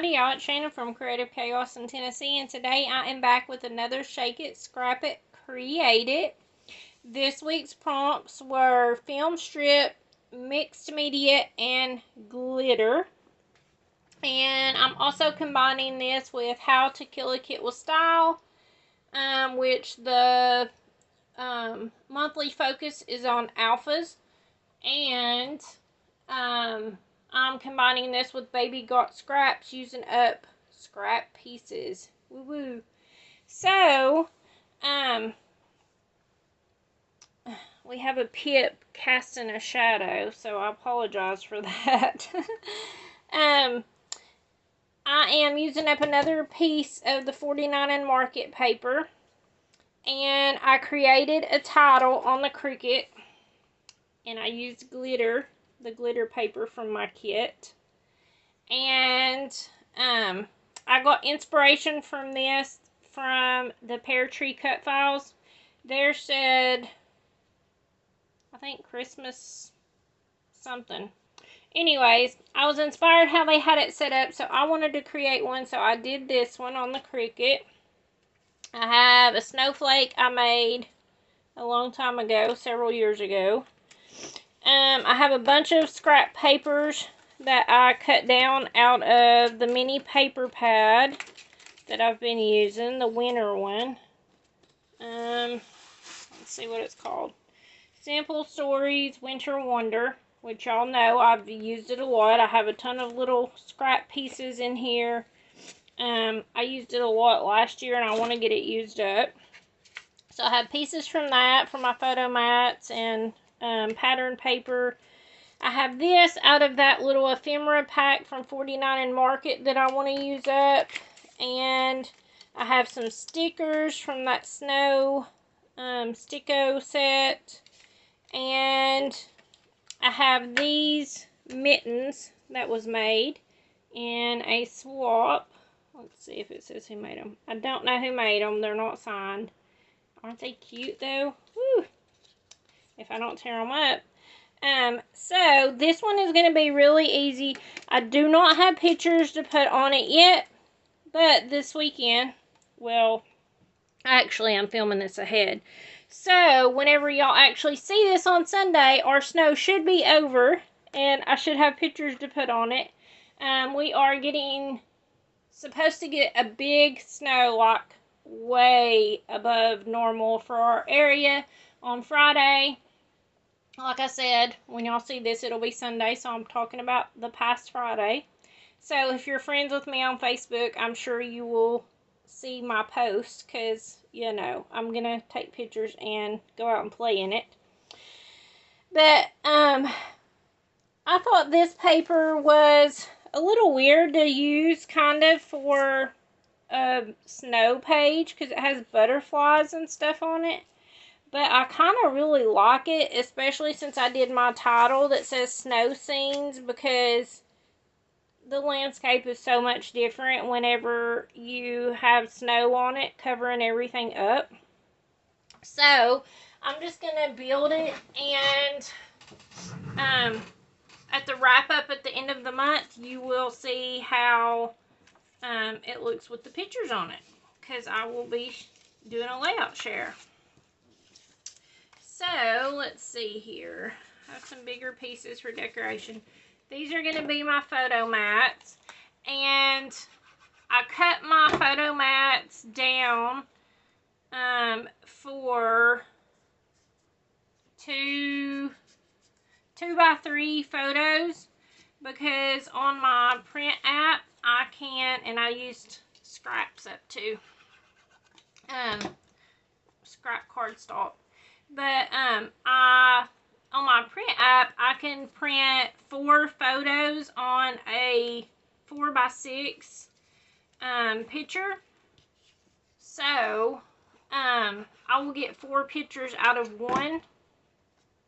everybody, y'all. It's Shannon from Creative Chaos in Tennessee, and today I am back with another Shake It, Scrap It, Create It. This week's prompts were film strip, mixed media, and glitter. And I'm also combining this with How to Kill a Kit with Style, which the monthly focus is on alphas. And I'm combining this with Baby Got Scraps, using up scrap pieces. Woo woo. So, we have a Pip casting a shadow, so I apologize for that. I am using up another piece of the 49 and Market paper, and I created a title on the Cricut, and I used glitter, the glitter paper from my kit. And I got inspiration from this from the Pear Tree Cut Files. There said, I think Christmas something. Anyways, I was inspired how they had it set up, so I wanted to create one, so I did this one on the Cricut. I have a snowflake I made a long time ago, several years ago. I have a bunch of scrap papers that I cut down out of the mini paper pad that I've been using, the winter one. Let's see what it's called. Simple Stories Winter Wonder, which y'all know I've used it a lot. I have a ton of little scrap pieces in here. I used it a lot last year, and I want to get it used up. So I have pieces from that, from my photo mats and pattern paper. I have this out of that little ephemera pack from 49 and Market that I want to use up. And I have some stickers from that snow Sticko set. And I have these mittens that was made in a swap. Let's see if it says who made them. I don't know who made them. They're not signed. Aren't they cute though? Woo! If I don't tear them up. So this one is going to be really easy. I do not have pictures to put on it yet, but this weekend, well, actually I'm filming this ahead. So whenever y'all actually see this on Sunday, our snow should be over, and I should have pictures to put on it. We are supposed to get a big snow, like way above normal for our area on Friday. Like I said, when y'all see this, it'll be Sunday, so I'm talking about the past Friday. So if you're friends with me on Facebook, I'm sure you will see my post, because, you know, I'm going to take pictures and go out and play in it. But, I thought this paper was a little weird to use, kind of, for a snow page, because it has butterflies and stuff on it. But I kind of really like it, especially since I did my title that says Snow Scenes, because the landscape is so much different whenever you have snow on it, covering everything up. So, I'm just going to build it, and at the wrap up at the end of the month, you will see how it looks with the pictures on it, because I will be doing a layout share. So, let's see here. I have some bigger pieces for decoration. These are going to be my photo mats. And I cut my photo mats down for 2x3 photos. Because on my print app, I can't, and I used scraps up too. Scrap cardstock. But on my print app, I can print 4 photos on a 4x6 picture. So I will get 4 pictures out of one,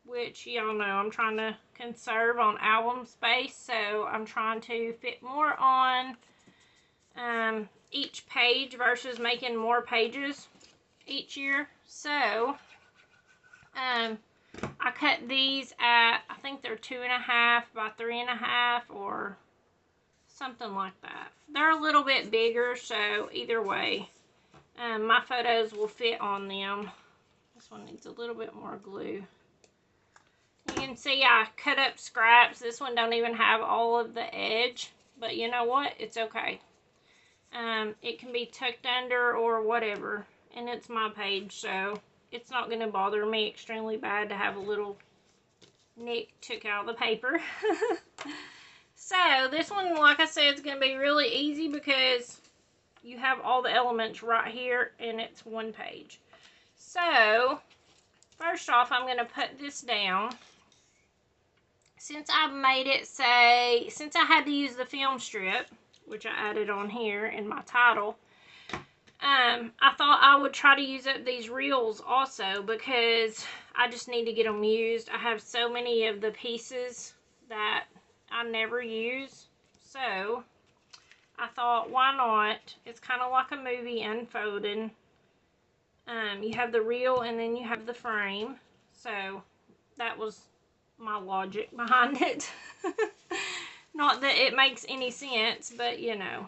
which y'all know I'm trying to conserve on album space, so I'm trying to fit more on each page versus making more pages each year. So I cut these at, I think they're 2.5 by 3.5 or something like that. They're a little bit bigger, so either way, my photos will fit on them. This one needs a little bit more glue. You can see I cut up scraps. This one don't even have all of the edge, but you know what? It's okay. It can be tucked under or whatever, and it's my page, so it's not going to bother me extremely bad to have a little nick took out of the paper. So this one, like I said, is going to be really easy because you have all the elements right here, and it's one page. So first off, I'm going to put this down. Since I made it say, since I had to use the film strip, which I added on here in my title, I thought I would try to use up these reels also because I just need to get them used. I have so many of the pieces that I never use. So I thought, why not? It's kind of like a movie unfolding. You have the reel and then you have the frame. So that was my logic behind it. Not that it makes any sense, but you know.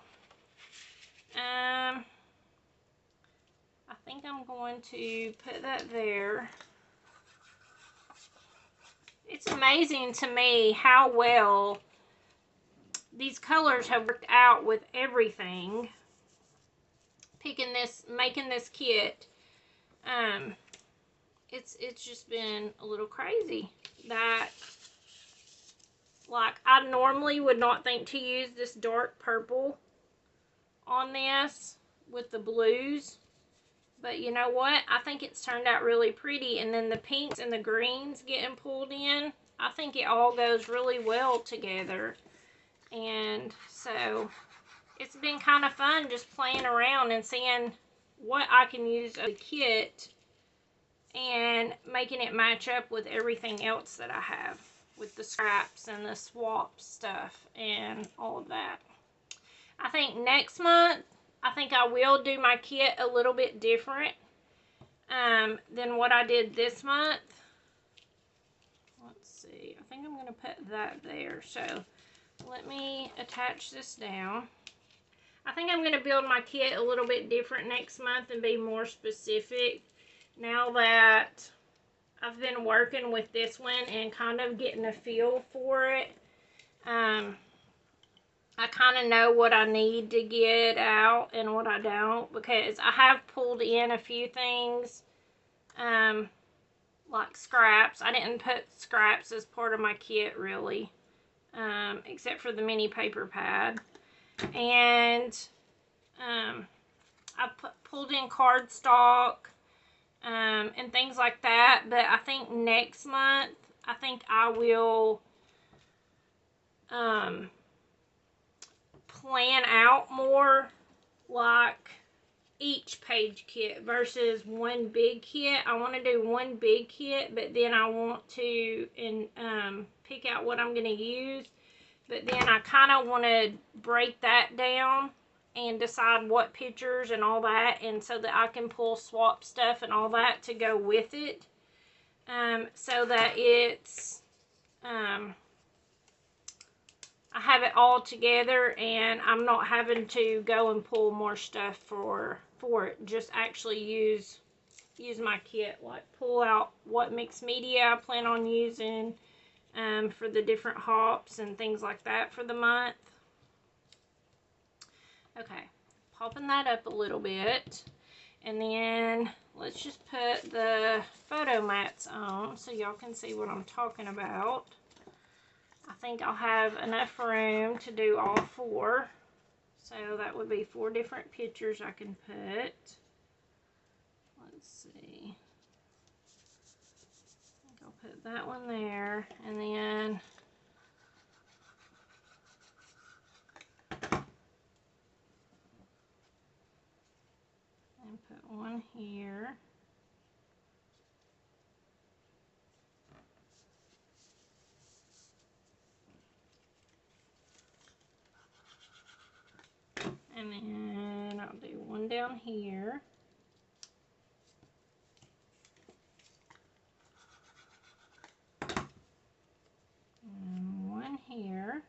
I think I'm going to put that there. It's amazing to me how well these colors have worked out with everything. Making this kit. It's just been a little crazy that, like, I normally would not think to use this dark purple on this with the blues, but you know what? I think it's turned out really pretty, and then the pinks and the greens getting pulled in, I think it all goes really well together. And so it's been kind of fun just playing around and seeing what I can use of the kit and making it match up with everything else that I have, with the scraps and the swap stuff and all of that. I think next month, I think I will do my kit a little bit different than what I did this month. Let's see. I think I'm going to put that there. So let me attach this down. I think I'm going to build my kit a little bit different next month and be more specific. Now that I've been working with this one and kind of getting a feel for it, I kind of know what I need to get out and what I don't, because I have pulled in a few things, like scraps. I didn't put scraps as part of my kit really, except for the mini paper pad. And I pulled in cardstock and things like that. But I think next month, I think I will plan out more, like each page kit versus one big kit. I want to do one big kit, but then I want to pick out what I'm going to use. But then I kind of want to break that down and decide what pictures and all that, and so that I can pull swap stuff and all that to go with it, so that it's I have it all together and I'm not having to go and pull more stuff for it. Just actually use my kit, like pull out what mixed media I plan on using for the different hops and things like that for the month. Okay, popping that up a little bit, and then let's just put the photo mats on so y'all can see what I'm talking about. I think I'll have enough room to do all 4. So that would be 4 different pictures I can put. Let's see. I think I'll put that one there, and then put one here. And then I'll do one down here. And one here.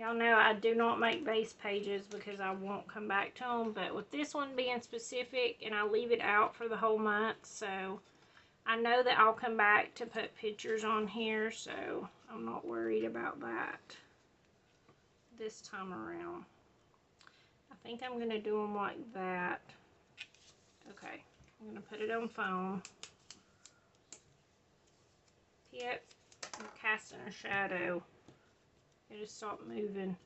Y'all know I do not make base pages because I won't come back to them, but with this one being specific, and I leave it out for the whole month, so I know that I'll come back to put pictures on here, so I'm not worried about that this time around. I think I'm going to do them like that. Okay, I'm going to put it on foam. Yep, I'm casting a shadow. It just stopped moving.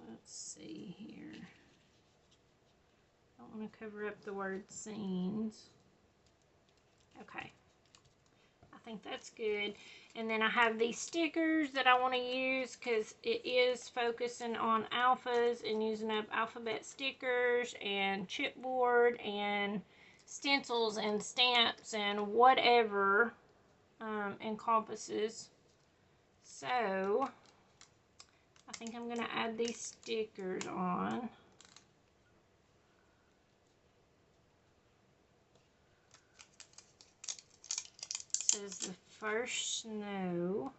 Let's see here. I don't want to cover up the word scenes. Okay. I think that's good. And then I have these stickers that I want to use because it is focusing on alphas and using up alphabet stickers and chipboard and stencils and stamps and whatever encompasses. So I think I'm going to add these stickers on. This is the first snow.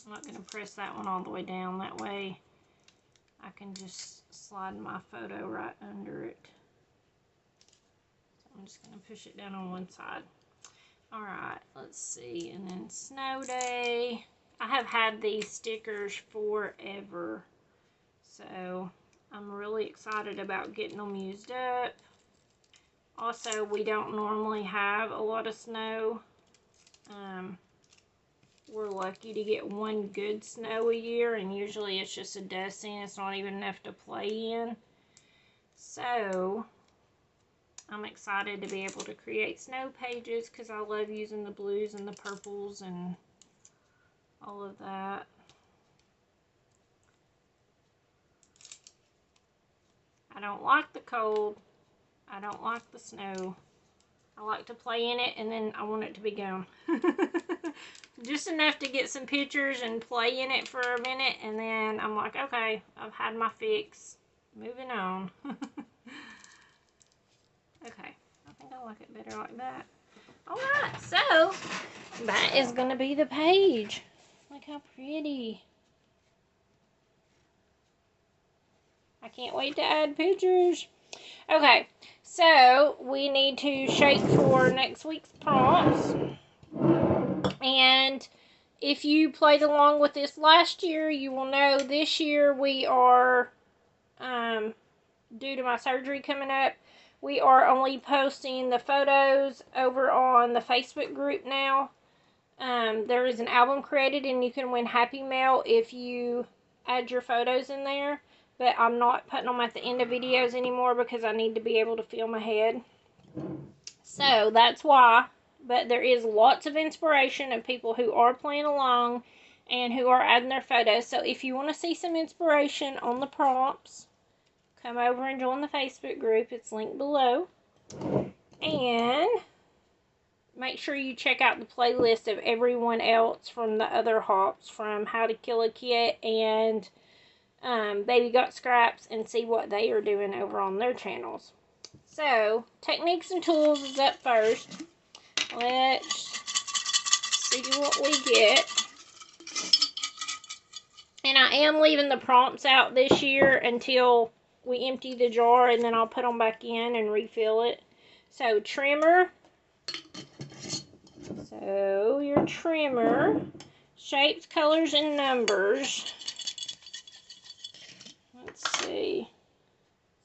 I'm not going to press that one all the way down. That way I can just slide my photo right under it. So I'm just going to push it down on one side. Alright, let's see. And then snow day. I have had these stickers forever. So I'm really excited about getting them used up. Also, we don't normally have a lot of snow. We're lucky to get one good snow a year, and usually it's just a dusting. It's not even enough to play in. So I'm excited to be able to create snow pages because I love using the blues and the purples and all of that. I don't like the cold. I don't like the snow. I like to play in it, and then I want it to be gone. Just enough to get some pictures and play in it for a minute, and then I'm like, okay, I've had my fix. Moving on. Okay, I think I like it better like that. Alright, so that is going to be the page. Look how pretty. I can't wait to add pictures. Okay, so we need to shape for next week's prompts. And if you played along with this last year, you will know this year we are, due to my surgery coming up, we are only posting the photos over on the Facebook group now. There is an album created and you can win Happy Mail if you add your photos in there. But I'm not putting them at the end of videos anymore because I need to be able to film ahead. So that's why. But there is lots of inspiration of people who are playing along and who are adding their photos. So if you want to see some inspiration on the prompts, come over and join the Facebook group. It's linked below. And make sure you check out the playlist of everyone else from the other hops, from How to Kill a Kit and Baby Got Scraps, and see what they are doing over on their channels. So, techniques and tools is up first. Let's see what we get. And I am leaving the prompts out this year until we empty the jar, and then I'll put them back in and refill it. So, trimmer. So, your trimmer. Shapes, colors, and numbers. Let's see.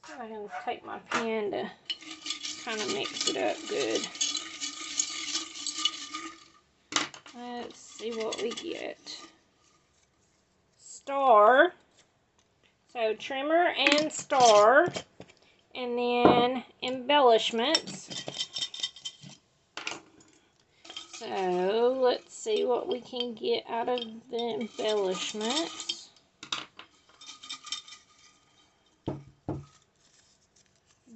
So I can take my pen to kind of mix it up good. Let's see what we get. Star. So trimmer and star. And then embellishments. So let's see what we can get out of the embellishments.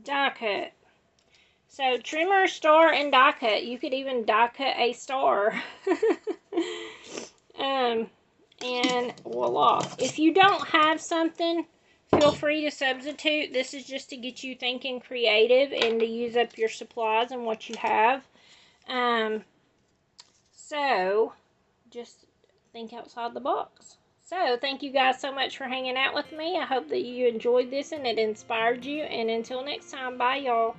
Die cut. So trimmer, star, and die cut. You could even die cut a star. And voila. If you don't have something, feel free to substitute. This is just to get you thinking creative and to use up your supplies and what you have. So just think outside the box. So thank you guys so much for hanging out with me. I hope that you enjoyed this and it inspired you. And until next time, bye y'all.